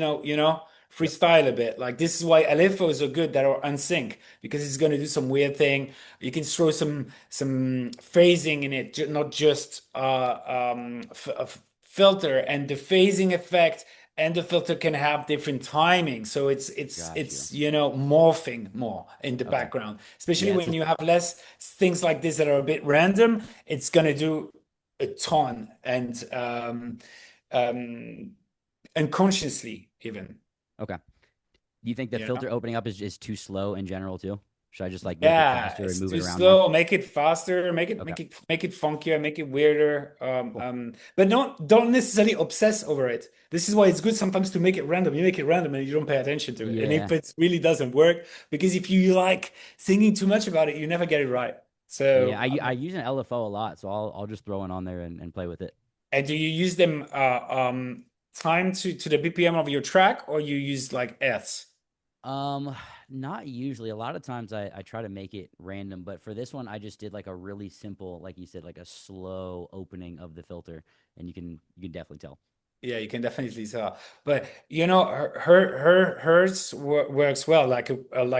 freestyle a bit. Like this is why LFOs are good that are unsync because it's going to do some weird thing. You can throw some phasing in it, not just filter and the phasing effect and the filter can have different timing so Got you. it's morphing more in the Okay. background, especially Yeah, when you have less things like this that are a bit random. It's going to do a ton and um unconsciously even. okay. Do you think the Yeah. filter opening up is too slow in general too? Should I just like make it Yeah, faster and it's move it too around more? slow. Make it faster. Okay. Make it funkier. Make it weirder. Cool. But don't necessarily obsess over it. This is why it's good sometimes to make it random. You make it random and you don't pay attention to it. And if Yeah. it really doesn't work, because if you like thinking too much about it, you never get it right. Yeah, So, I use an LFO a lot, so I'll just throw it on there and play with it. and do you use them time to the BPM of your track, or you use like S? Um, Not usually. A lot of times I try to make it random, but for this one I just did like a really simple, like you said, like a slow opening of the filter, and you can definitely tell. Yeah, you can definitely tell. But hers works well, like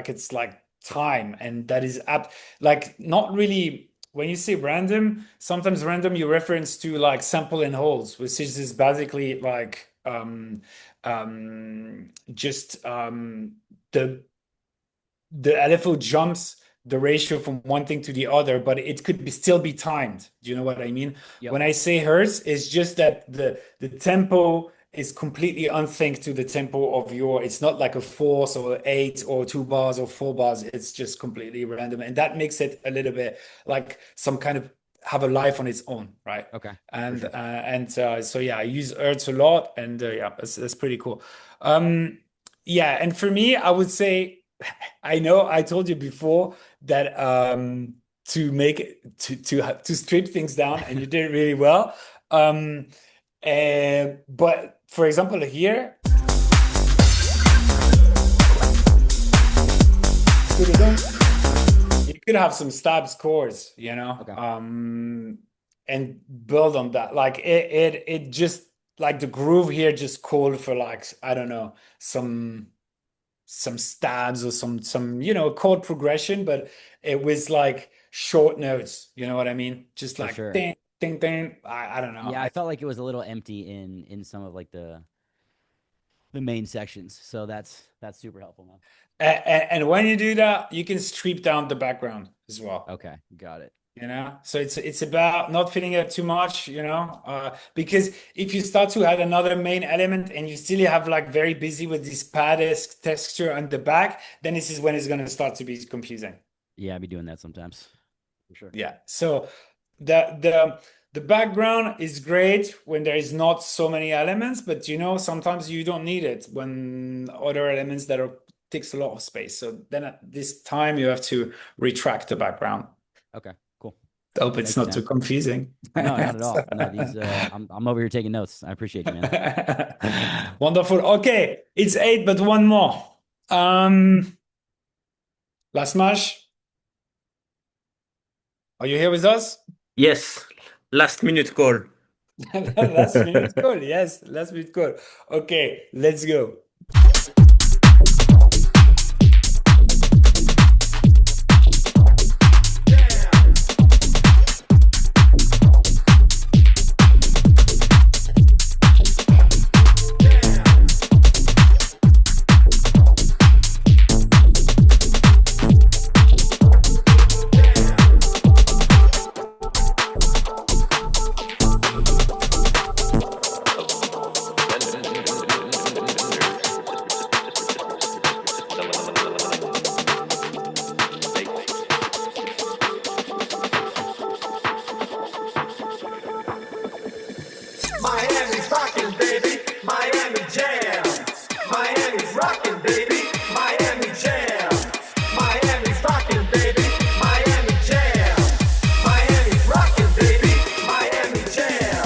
it's like time, and that is up like not really. When you say random, sometimes random you reference to like sample and holds, which is basically like just the LFO jumps the ratio from one thing to the other, but it could still be timed. Do you know what I mean? Yep, When I say hertz, it's just that the tempo is completely unsynced to the tempo of your. It's not like a fourth or eight or 2 bars or 4 bars. It's just completely random, and that makes it a little bit like some kind of have a life on its own, right? okay, for And sure. so yeah, I use hertz a lot, and yeah, that's pretty cool. Um, yeah, and for me, I would say. I know I told you before that to make it to strip things down, and you did it really well. Um, but for example, here, you could have some stab scores, Okay, and build on that. Like it just like the groove here just called for like I don't know some stabs or some chord progression, but it was like short notes. You know what I mean? Just for like sure. ding, ding, ding. I don't know. Yeah, I felt like it was a little empty in some of like the main sections, so that's super helpful, man. And when you do that, you can strip down the background as well. Okay, got it. So it's about not filling it too much, because if you start to add another main element and you still have like very busy with this pad-esque texture on the back, then this is when it's going to start to be confusing. Yeah, I'd be doing that sometimes, for sure. Yeah. So the background is great when there is not so many elements, but sometimes you don't need it when other elements that are takes a lot of space. So then at this time you have to retract the background. Okay, cool. I hope it's Thank you, not too Sam. confusing. No, not at all. No, these I'm over here taking notes. I appreciate you, man. Wonderful. Okay, it's 8, but one more. Um, Last match. Are you here with us? Yes, last minute call. Last minute call. Yes, last minute call. Okay, let's go. Miami's rocking, baby. Miami jam. Miami's rocking, baby. Miami jam. Miami's rocking, baby. Miami jam. Miami's rocking, baby. Miami jam.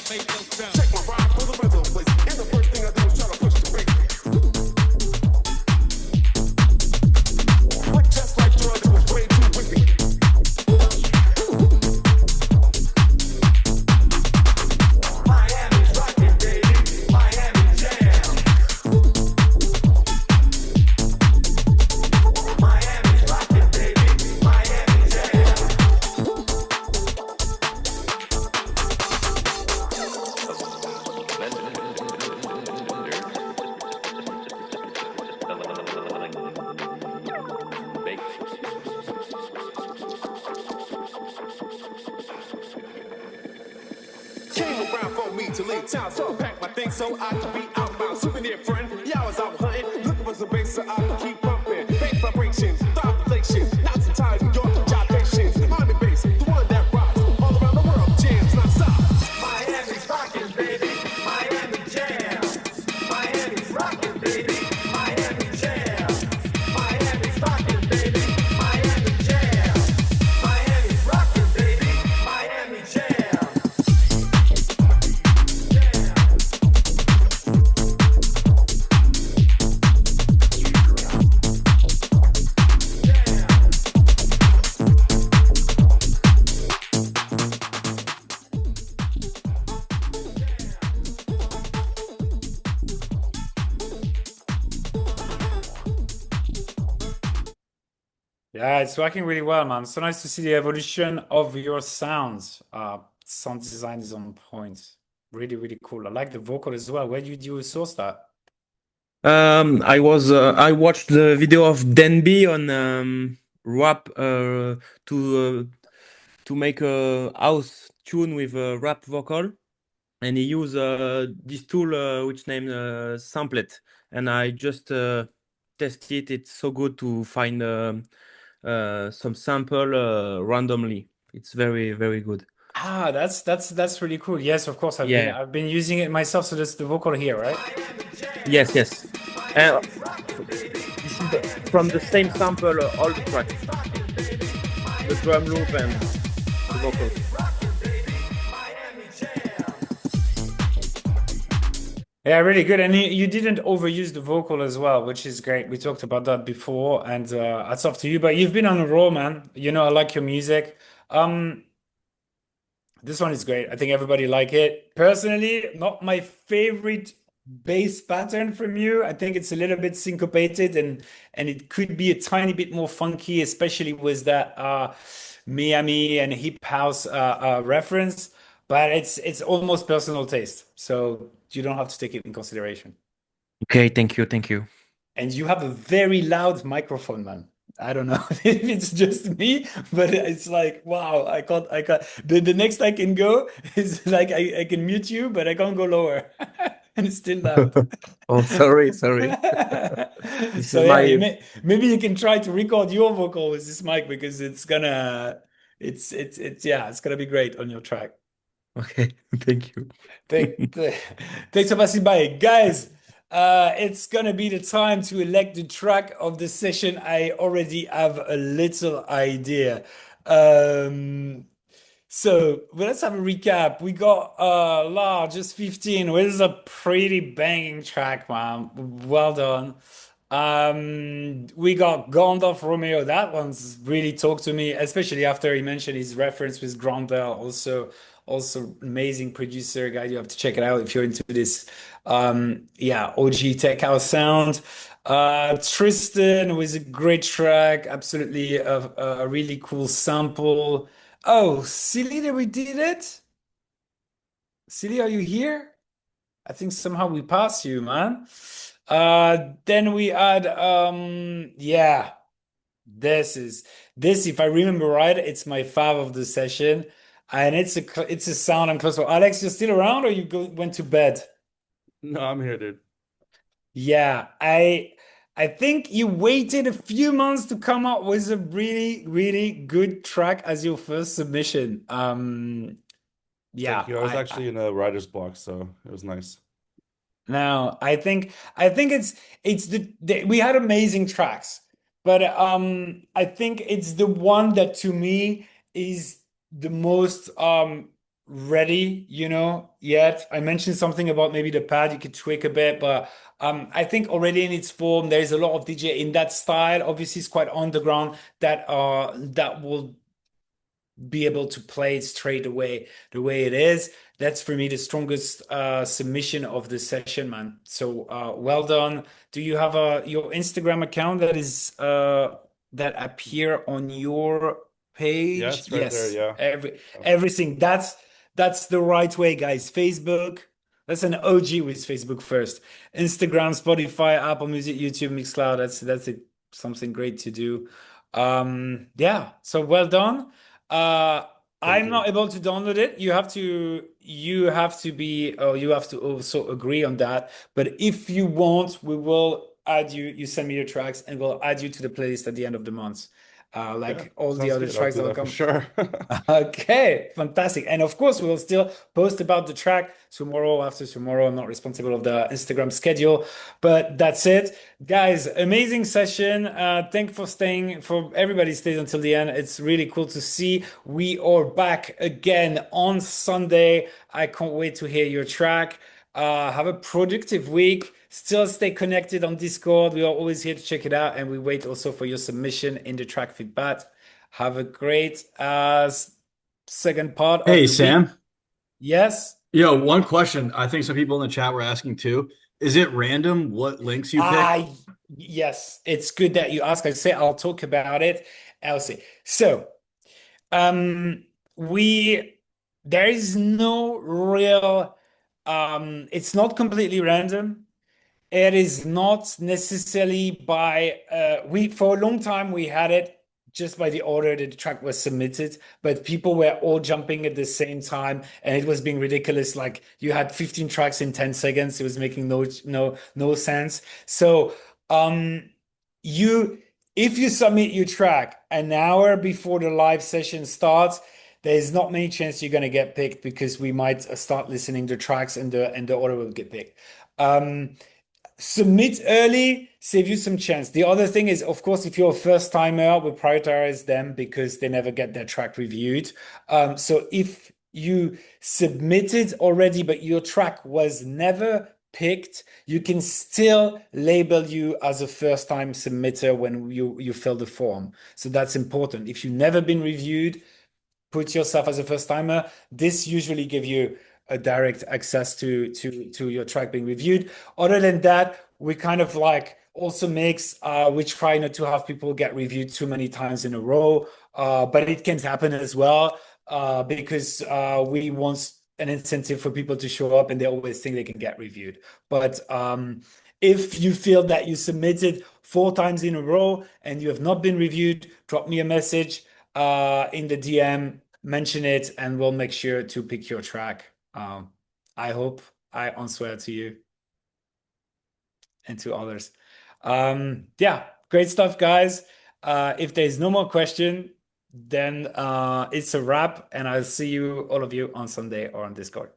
Check my ride for the rhythm, please. And the first thing I do is try to push the beat. Like just like drugs, it was way too whippy. Miami's rocking, baby. Miami jam. Miami's rocking, baby. Miami jam. Came around for me to leave town, so I packed my things so I could be outbound. Souvenir friend, yeah, I was out hunting, looking for some bass so I could keep pumping. Bass vibrations, vibrations, knots and tires, New York gyrations. Miami bass, the one that rocks all around the world, jams non-stop. Miami's rocking, baby. Miami jam. Miami's rocking, baby. Miami jam. Miami's rocking, baby. Miami jam. Miami's rocking, baby. Miami jam. Yeah, it's working really well, man. So nice to see the evolution of your sounds. Sound design is on point. Really, really cool. I like the vocal as well. Where did you source that? I watched the video of Denby on rap to make a house tune with a rap vocal, and he used this tool which named Samplet, and I just tested it. It's so good to find some sample randomly. It's very, very good. Ah, that's really cool. Yes, of course. Yeah. I've been using it myself. So that's the vocal here, right? Yes, yes. This is from the same sample, all the tracks. The drum loop and the vocals. Yeah, really good. And you didn't overuse the vocal as well, which is great. We talked about that before, and hats off to you. But you've been on a roll, man. You know, I like your music. This one is great. I think everybody like it. Personally, not my favorite bass pattern from you. I think it's a little bit syncopated and it could be a tiny bit more funky, especially with that Miami and hip house reference. But it's almost personal taste, so you don't have to take it in consideration. Okay, thank you, thank you. And you have a very loud microphone, man. I don't know if it's just me, but it's like, wow, I can't. The next I can go is like I can mute you, but I can't go lower. And it's still loud. Oh, sorry, sorry. This So is yeah, my maybe you can try to record your vocal with this mic because it's gonna, it's yeah, it's gonna be great on your track. Okay, thank you. Take, thanks for passing by. Guys, it's gonna be the time to elect the track of the session. I already have a little idea. Um, well, let's have a recap. We got Large 15, which is a pretty banging track, man. Well done. We got Gondorf Romeo. That one's really talked to me, especially after he mentioned his reference with Grandel. Also amazing producer guy. You have to check it out if you're into this. Yeah, OG tech house sound. Tristan was a great track. Absolutely a really cool sample. Oh, Silly, we did it. Silly, are you here? I think somehow we passed you, man. Then we had yeah, this if I remember right, it's my fav of the session, and it's a sound I'm close to. Alex, you're still around, or went to bed? No, I'm here, dude. Yeah, I think you waited a few months to come up with a really, really good track as your first submission. Thank Yeah, you. I was actually in a writer's block, so it was nice. no, I think it's we had amazing tracks, but I think it's the one that to me is the most ready, yet. I mentioned something about maybe the pad you could tweak a bit, but I think already in its form there's a lot of DJ in that style. Obviously, it's quite underground that will be able to play it straight away the way it is. That's for me the strongest submission of the session, man. So well done. Do you have your Instagram account that appear on your Yeah, page? it's right there. Yes. Yeah. Everything. That's the right way, guys. Facebook. That's an OG with Facebook first. Instagram, Spotify, Apple Music, YouTube, Mixcloud. That's it. Something great to do. Yeah. So well done. Uh, Thank I'm you. not able to download it. You have to also agree on that. But if you want, we will add you. You send me your tracks, and we'll add you to the playlist at the end of the month. Yeah, Like all the sounds other good. I'll tracks do that'll that for come. sure. Okay, fantastic. And of course, we will still post about the track tomorrow, after tomorrow. I'm not responsible of the Instagram schedule, but that's it. Guys, amazing session. Thank for staying, for everybody stays until the end. It's really cool to see. We are back again on Sunday. I can't wait to hear your track. Have a productive week. Still stay connected on Discord. We are always here to check it out, and we wait also for your submission in the track feedback. Have a great second part of Hey, the week. Sam. Yes. Yo, one question. I think some people in the chat were asking too. Is it random what links you pick? Yes. It's good that you ask. I say I'll talk about it. I'll see. So, um, there is no real. It's not completely random. It is not necessarily by we for a long time we had it just by the order that the track was submitted, but people were all jumping at the same time, and it was being ridiculous. Like you had 15 tracks in 10 seconds. It was making no sense. So you if you submit your track an hour before the live session starts, there's not many chance you're gonna get picked because we might start listening to tracks and the order will get picked. Submit early, save you some chance. The other thing is, of course, if you're a first timer, we prioritize them because they never get their track reviewed. So if you submitted already, but your track was never picked, you can still label you as a first time submitter when you fill the form. So that's important. If you've never been reviewed, put yourself as a first timer. This usually give you a direct access to your track being reviewed. Other than that, we kind of like also makes we try not to have people get reviewed too many times in a row, but it can happen as well because we want an incentive for people to show up and they always think they can get reviewed. But if you feel that you submitted 4 times in a row and you have not been reviewed, drop me a message in the DM, mention it, and we'll make sure to pick your track. I hope I answer to you and to others. Yeah, great stuff, guys. If there's no more question, then it's a wrap, and I'll see you, all of you, on Sunday or on Discord.